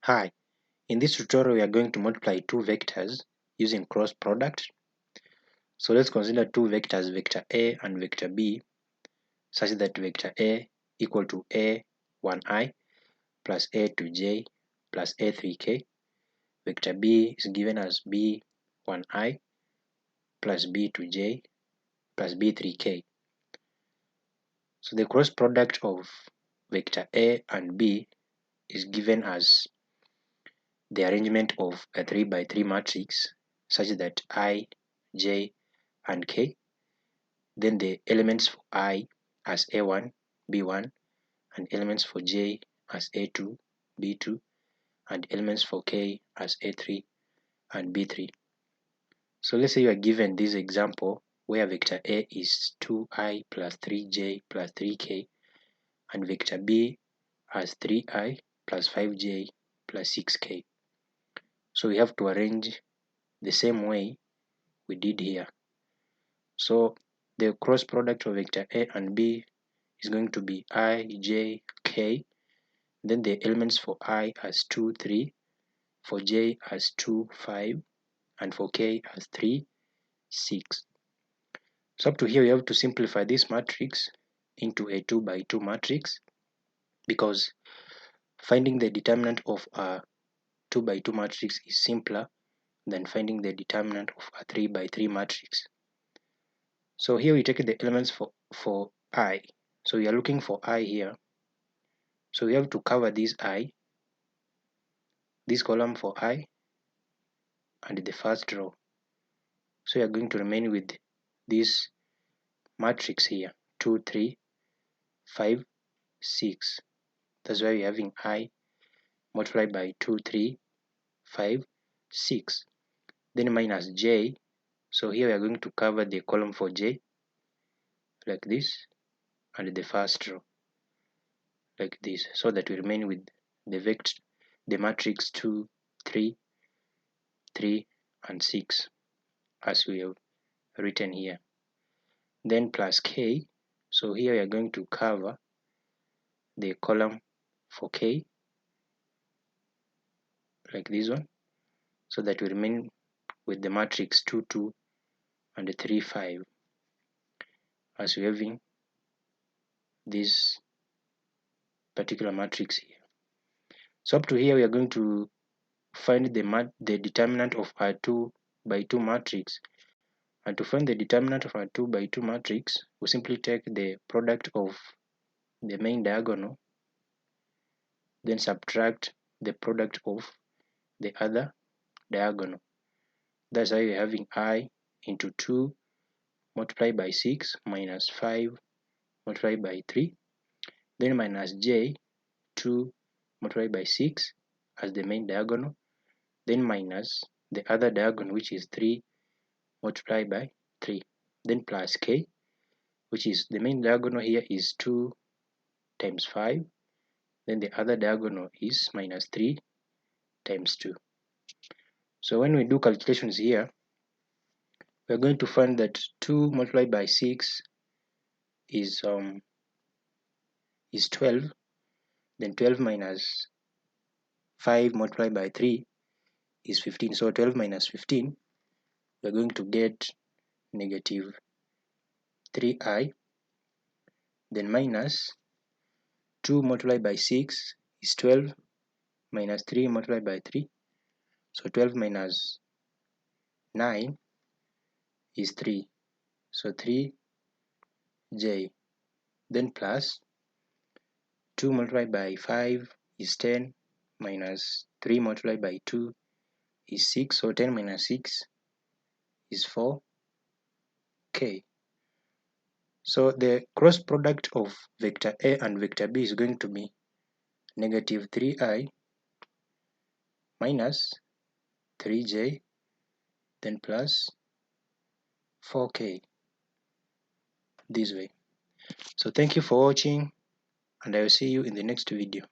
Hi, in this tutorial we are going to multiply two vectors using cross product. So let's consider two vectors, vector A and vector B, such that vector A equal to A1i plus A2j plus A3k. Vector B is given as B1i plus B2j plus B3k. So the cross product of vector A and B is given as the arrangement of a 3 by 3 matrix such that I, J, and K. Then the elements for I as A1, B1, and elements for J as A2, B2, and elements for K as A3 and B3. So let's say you are given this example where vector A is 2i plus 3j plus 3k, and vector B has 3i plus 5j plus 6k. So we have to arrange the same way we did here. So the cross product of vector A and B is going to be I, J, K. Then the elements for I as 2, 3, for J as 2, 5, and for K as 3, 6. So up to here, we have to simplify this matrix into a 2 by 2 matrix, because finding the determinant of a 2 by 2 matrix is simpler than finding the determinant of a 3 by 3 matrix. So here we take the elements for I. So we are looking for I here. So we have to cover this I, this column for I, and the first row. So you are going to remain with this matrix here, 2, 3, 5, 6. That's why we're having I multiplied by 2, 3, 5, 6. Then minus J. So here we are going to cover the column for J like this, and the first row like this, so that we remain with the matrix 2, 3, 3, and 6 as we have written here. Then plus K. So here we are going to cover the column for K like this one, so that we remain with the matrix 2, 2, and 3, 5 as we having this particular matrix here. So up to here, we are going to find the determinant of our 2 by 2 matrix. And to find the determinant of our 2 by 2 matrix, we simply take the product of the main diagonal, then subtract the product of the other diagonal. That's why we're having I into 2 multiplied by 6 minus 5 multiplied by 3, then minus J, 2 multiplied by 6 as the main diagonal, then minus the other diagonal, which is 3 multiplied by 3, then plus K, which is the main diagonal here is 2 times 5, then the other diagonal is minus 3 times 2. So when we do calculations here, we're going to find that 2 multiplied by 6 is 12, then 12 minus 5 multiplied by 3 is 15. So 12 minus 15, we're going to get negative 3i, then minus 2 multiplied by 6 is 12, minus 3 multiplied by 3, so 12 minus 9 is 3, so 3j, then plus 2 multiplied by 5 is 10, minus 3 multiplied by 2 is 6, so 10 minus 6 is 4k. So the cross product of vector A and vector B is going to be negative 3i minus 3j, then plus 4k, this way. So thank you for watching, and I will see you in the next video.